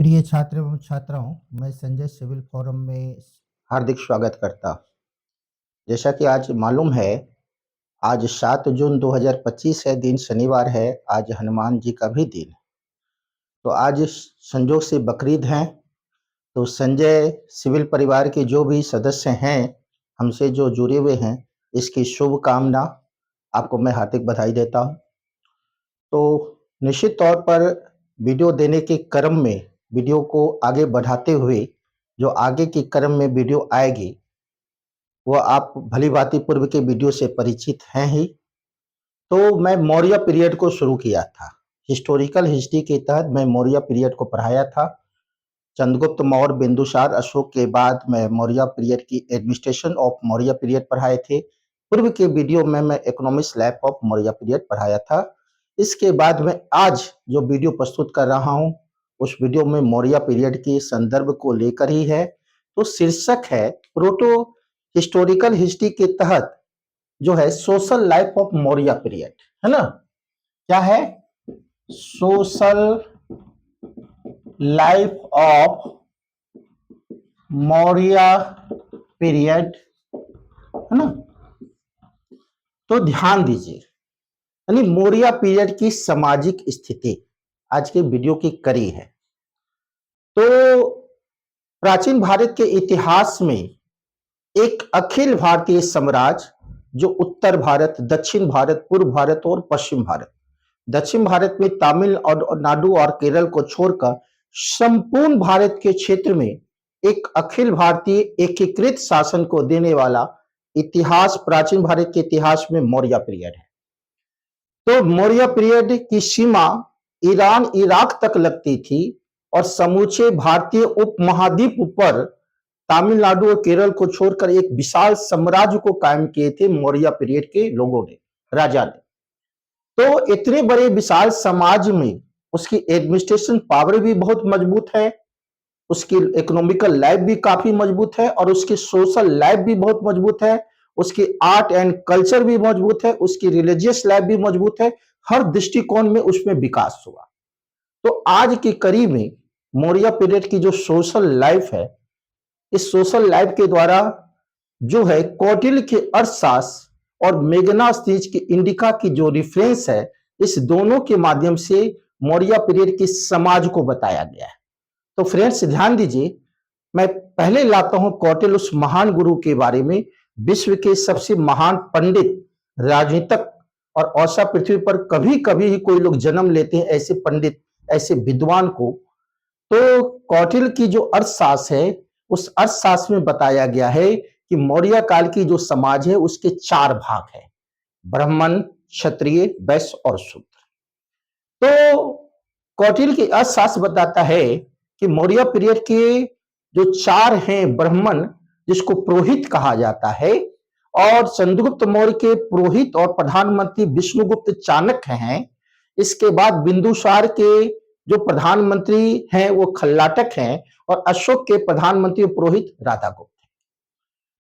प्रिय छात्र एवं छात्राओं, मैं संजय सिविल फोरम में हार्दिक स्वागत करता। जैसा कि आज मालूम है, आज 7 जून 2025 है, दिन शनिवार है। आज हनुमान जी का भी दिन। तो आज संजोग से बकरीद हैं। तो संजय सिविल परिवार के जो भी सदस्य हैं, हमसे जो जुड़े हुए हैं, इसकी शुभकामना आपको मैं हार्दिक बधाई देता हूँ। तो निश्चित तौर पर वीडियो देने के क्रम में वीडियो को आगे बढ़ाते हुए जो आगे की क्रम में वीडियो आएगी वो आप भली भांति पूर्व के वीडियो से परिचित हैं ही। तो मैं मौर्य पीरियड को शुरू किया था। हिस्टोरिकल हिस्ट्री के तहत मैं मौर्य पीरियड को पढ़ाया था। चंद्रगुप्त मौर्य, बिंदुसार, अशोक के बाद मैं मौर्य पीरियड की एडमिनिस्ट्रेशन ऑफ मौर्य पीरियड पढ़ाए थे। पूर्व के वीडियो में मैं economics lab of Maurya period पढ़ाया था। इसके बाद मैं आज जो वीडियो प्रस्तुत कर रहा हूं उस वीडियो में मौर्य पीरियड के संदर्भ को लेकर ही है। तो शीर्षक है प्रोटो हिस्टोरिकल हिस्ट्री के तहत जो है social life of Maurya period, है ना। क्या है? Social life of Maurya period, है ना। तो ध्यान दीजिए, यानी मौर्य पीरियड की सामाजिक स्थिति आज के वीडियो की कड़ी है। तो प्राचीन भारत के इतिहास में एक अखिल भारतीय साम्राज्य जो उत्तर भारत, दक्षिण भारत, पूर्व भारत और पश्चिम भारत, दक्षिण भारत में तमिलनाडु और केरल को छोड़कर संपूर्ण भारत के क्षेत्र में एक अखिल भारतीय एकीकृत शासन को देने वाला इतिहास प्राचीन भारत के इतिहास में मौर्य पीरियड है। तो मौर्य पीरियड की सीमा ईरान, इराक तक लगती थी और समूचे भारतीय उपमहाद्वीप पर तमिलनाडु और केरल को छोड़कर एक विशाल साम्राज्य को कायम किए थे मौर्य पीरियड के लोगों ने, राजा ने। तो इतने बड़े विशाल समाज में उसकी एडमिनिस्ट्रेशन पावर भी बहुत मजबूत है, उसकी इकोनॉमिकल लाइफ भी काफी मजबूत है और उसकी सोशल लाइफ भी बहुत मजबूत है, उसकी आर्ट एंड कल्चर भी मजबूत है, उसकी रिलीजियस लाइफ भी मजबूत है। हर दृष्टिकोण में उसमें विकास हुआ। तो आज की कड़ी में मौर्य पीरियड की जो सोशल लाइफ है, इस सोशल लाइफ के द्वारा जो है कौटिल्य के अर्थशास्त्र और मेगनास्तीज की इंडिका की जो रिफरेंस है, इस दोनों के माध्यम से मौर्य पीरियड के समाज को बताया गया है। तो फ्रेंड्स ध्यान दीजिए, मैं पहले लाता हूं कौटिल्य उस महान गुरु के बारे में, विश्व के सबसे महान पंडित, राजनीतिक और औसा पृथ्वी पर कभी कभी ही कोई लोग जन्म लेते हैं ऐसे पंडित, ऐसे विद्वान को। तो कौटिल्य की जो अर्थशास्त्र है, उस अर्थशास्त्र में बताया गया है कि मौर्य काल की जो समाज है उसके 4 भाग है: ब्राह्मण, क्षत्रिय, वैश्य और शूद्र। तो कौटिल्य की अर्थशास्त्र बताता है कि मौर्य पीरियड के जो 4 हैं: ब्राह्मण, जिसको पुरोहित कहा जाता है, और चंद्रगुप्त मौर्य के पुरोहित और प्रधानमंत्री विष्णुगुप्त चाणक्य हैं। इसके बाद बिंदुसार के जो प्रधानमंत्री हैं वो खल्लाटक हैं, और अशोक के प्रधानमंत्री पुरोहित राधागुप्त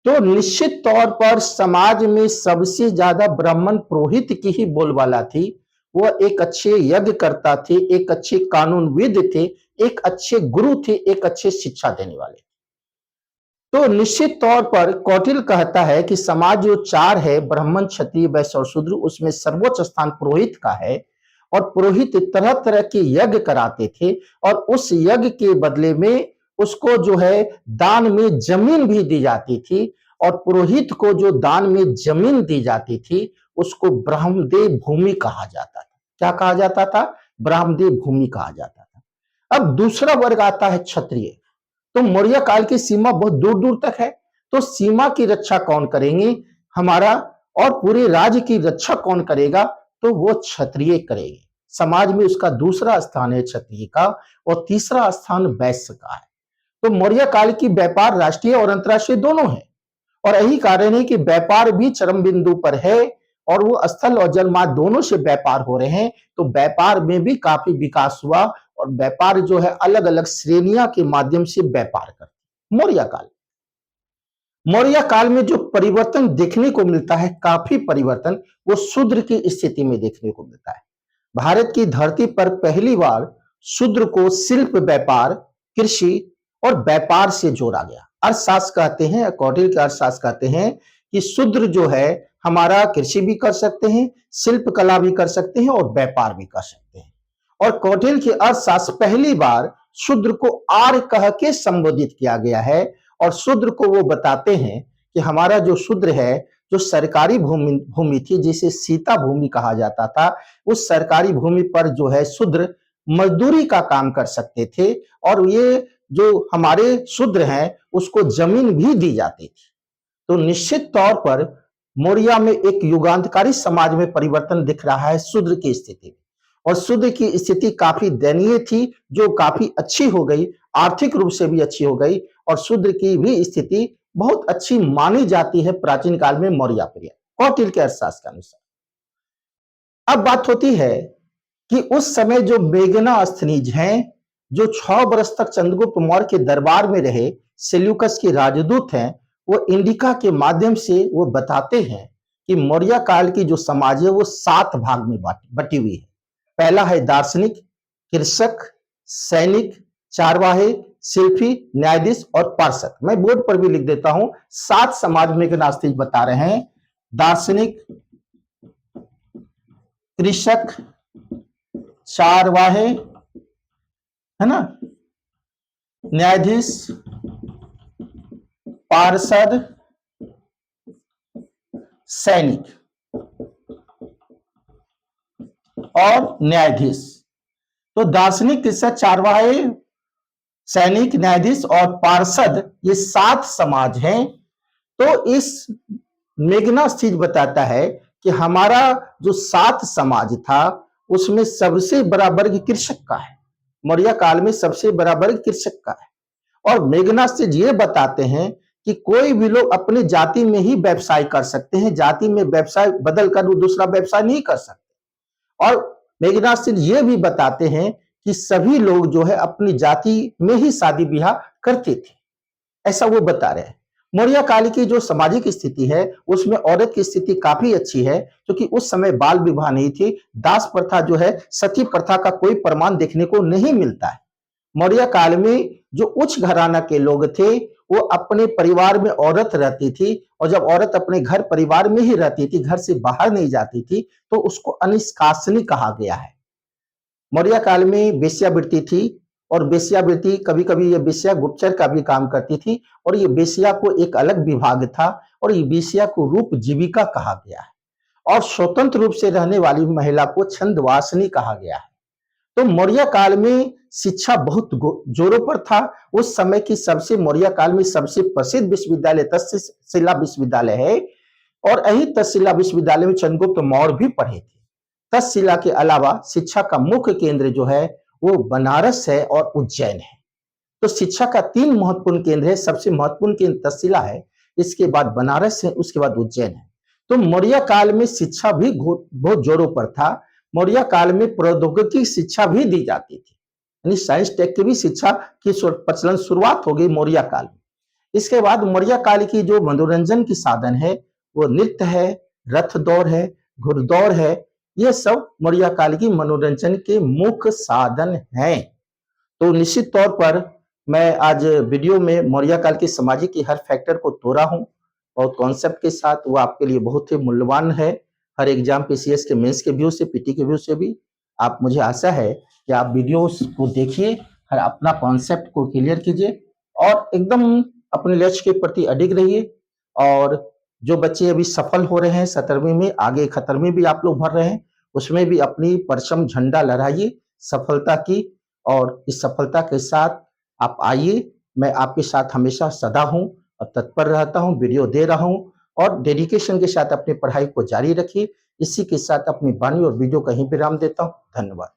हैं। तो निश्चित तौर पर समाज में सबसे ज्यादा ब्राह्मण पुरोहित की ही बोलबाला थी। वह एक अच्छे यज्ञ करता थे, एक अच्छे कानूनविद थे, एक अच्छे गुरु थे, एक अच्छे शिक्षा देने वाले। तो निश्चित तौर पर कौटिल्य कहता है कि समाज जो 4 है, ब्राह्मण, क्षत्रिय, वैश्य और शूद्र, उसमें सर्वोच्च स्थान पुरोहित का है। और पुरोहित तरह तरह के यज्ञ कराते थे और उस यज्ञ के बदले में उसको जो है दान में जमीन भी दी जाती थी। और पुरोहित को जो दान में जमीन दी जाती थी उसको ब्रह्मदेव भूमि कहा जाता था। क्या कहा जाता था? ब्रह्मदेव भूमि कहा जाता था। अब दूसरा वर्ग आता है क्षत्रिय। तो मौर्य काल की सीमा बहुत दूर दूर तक है। तो सीमा की रक्षा कौन करेंगे? हमारा और पूरे राज्य की रक्षा कौन करेगा? तो वो क्षत्रिय करेंगे। समाज में उसका दूसरा स्थान है क्षत्रिय का, और तीसरा स्थान वैश्य का है। तो मौर्य काल की व्यापार राष्ट्रीय और अंतरराष्ट्रीय दोनों है, और यही कारण है कि व्यापार भी चरम बिंदु पर है और वो स्थल और जल मार्ग दोनों से व्यापार हो रहे हैं। तो व्यापार में भी काफी विकास हुआ और व्यापार जो है अलग अलग श्रेणियां के माध्यम से व्यापार करते। मौर्य काल में जो परिवर्तन देखने को मिलता है, काफी परिवर्तन, वो शूद्र की स्थिति में देखने को मिलता है। भारत की धरती पर पहली बार शूद्र को शिल्प व्यापार कृषि और व्यापार से जोड़ा गया। अर्थशास्त्र कहते हैं, कौटिल्य के अर्थशास्त्र कहते हैं कि शूद्र जो है हमारा कृषि भी कर सकते हैं, शिल्प कला भी कर सकते हैं और व्यापार भी कर सकते हैं। और कौटिल्य के अर्थशास्त्र पहली बार शूद्र को आर्य कह के संबोधित किया गया है। और शूद्र को वो बताते हैं कि हमारा जो शूद्र है, जो सरकारी भूमि थी जिसे सीता भूमि कहा जाता था, उस सरकारी भूमि पर जो है शूद्र मजदूरी का काम कर सकते थे। और ये जो हमारे शूद्र हैं उसको जमीन भी दी जाती थी। तो निश्चित तौर पर मौर्य में एक युगांतकारी समाज में परिवर्तन दिख रहा है शूद्र की स्थिति में। और शूद्र की स्थिति काफी दयनीय थी, जो काफी अच्छी हो गई, आर्थिक रूप से भी अच्छी हो गई। और शूद्र की भी स्थिति बहुत अच्छी मानी जाती है प्राचीन काल में मौर्य पीरियड, कौटिल्य के अर्थशास्त्र के अनुसार। अब बात होती है कि उस समय जो मेगनास्थनीज हैं, जो 6 वर्ष तक चंद्रगुप्त मौर्य के दरबार में रहे, सेल्यूकस के राजदूत हैं, वो इंडिका के माध्यम से वो बताते हैं कि मौर्य काल की जो समाज है वो 7 भाग में बटी हुई है। पहला है दार्शनिक, कृषक, सैनिक, चारवाहे, शिल्पी, न्यायाधीश और पार्षद। मैं बोर्ड पर भी लिख देता हूं, 7 समाज मेगनास्थनीज बता रहे हैं। दार्शनिक, कृषक, चारवाहे, है ना, न्यायाधीश, पार्षद, सैनिक और न्यायाधीश। तो दार्शनिक, कृषक, चारवाहे, सैनिक, न्यायाधीश और पार्षद, ये 7 समाज हैं। तो इस मेगनास्थनीज बताता है कि हमारा जो 7 समाज था उसमें सबसे बड़ा वर्ग कृषक का है। मौर्य काल में सबसे बड़ा वर्ग कृषक का है। और मेगनास्थनीज ये बताते हैं कि कोई भी लोग अपने जाति में ही व्यवसाय कर सकते हैं, जाति में व्यवसाय बदल कर वो दूसरा व्यवसाय नहीं कर सकते। और मेगनास्थनीज ये भी बताते हैं कि सभी लोग जो है अपनी जाति में ही शादी ब्याह करते थे, ऐसा वो बता रहे हैं। मौर्य काल की जो सामाजिक स्थिति है उसमें औरत की स्थिति काफी अच्छी है, क्योंकि उस समय बाल विवाह नहीं थी, दास प्रथा जो है, सती प्रथा का कोई प्रमाण देखने को नहीं मिलता है। मौर्य काल में जो उच्च घराना के लोग थे वो अपने परिवार में औरत रहती थी, और जब औरत अपने घर परिवार में ही रहती थी, घर से बाहर नहीं जाती थी, तो उसको अनिष्कासनी कहा गया है। मौर्य काल में वेश्यावृत्ति थी, और वेश्यावृत्ति कभी कभी ये वेश्या गुप्तचर का भी काम करती थी, और ये वेश्या को एक अलग विभाग था, और ये वेश्या को रूप जीविका कहा गया है। और स्वतंत्र रूप से रहने वाली महिला को छंदवासिनी कहा गया है। तो मौर्य काल में शिक्षा बहुत जोरों पर था। उस समय की सबसे मौर्य काल में सबसे प्रसिद्ध विश्वविद्यालय तक्षशिला विश्वविद्यालय है, और यही तक्षशिला विश्वविद्यालय में चंद्रगुप्त मौर्य भी पढ़े थे। तक्षशिला के अलावा शिक्षा का मुख्य केंद्र जो है वो बनारस है और उज्जैन है। तो शिक्षा का 3 महत्वपूर्ण केंद्र है। सबसे महत्वपूर्ण केंद्र तक्षशिला है, इसके बाद बनारस है, उसके बाद उज्जैन है। तो मौर्य काल में शिक्षा भी बहुत जोरों पर था। मौर्य काल में प्रौद्योगिकी शिक्षा भी दी जाती थी, यानी साइंस टेक की भी शिक्षा की प्रचलन शुरुआत हो गई मौर्य काल में। इसके बाद मौर्य काल की जो मनोरंजन की साधन है वो नृत्य है, रथ दौड़ है, घुड़दौड़ है, ये सब मौर्य काल की मनोरंजन के मुख्य साधन हैं। तो निश्चित तौर पर मैं आज वीडियो में मौर्य काल की सामाजिक की हर फैक्टर को तोड़ा हूं, और कॉन्सेप्ट के साथ, वो आपके लिए बहुत ही मूल्यवान है। हर एग्जाम के सीएस के मेंस के व्यू से, पीटी के व्यू से भी। आप, मुझे आशा है कि आप वीडियोस को देखिए, हर अपना कॉन्सेप्ट को क्लियर कीजिए, और एकदम अपने लक्ष्य के प्रति अडिग रहिए। और जो बच्चे अभी सफल हो रहे हैं 17वीं में, आगे 71वीं भी आप लोग भर रहे हैं, उसमें भी अपनी परचम झंडा लहराइए सफलता की। और इस सफलता के साथ आप आइए, मैं आपके साथ हमेशा सदा हूं और तत्पर रहता हूं, वीडियो दे रहा हूं। और डेडिकेशन के साथ अपनी पढ़ाई को जारी रखिए। इसी के साथ अपनी वाणी और वीडियो का ही विराम देता हूं। धन्यवाद।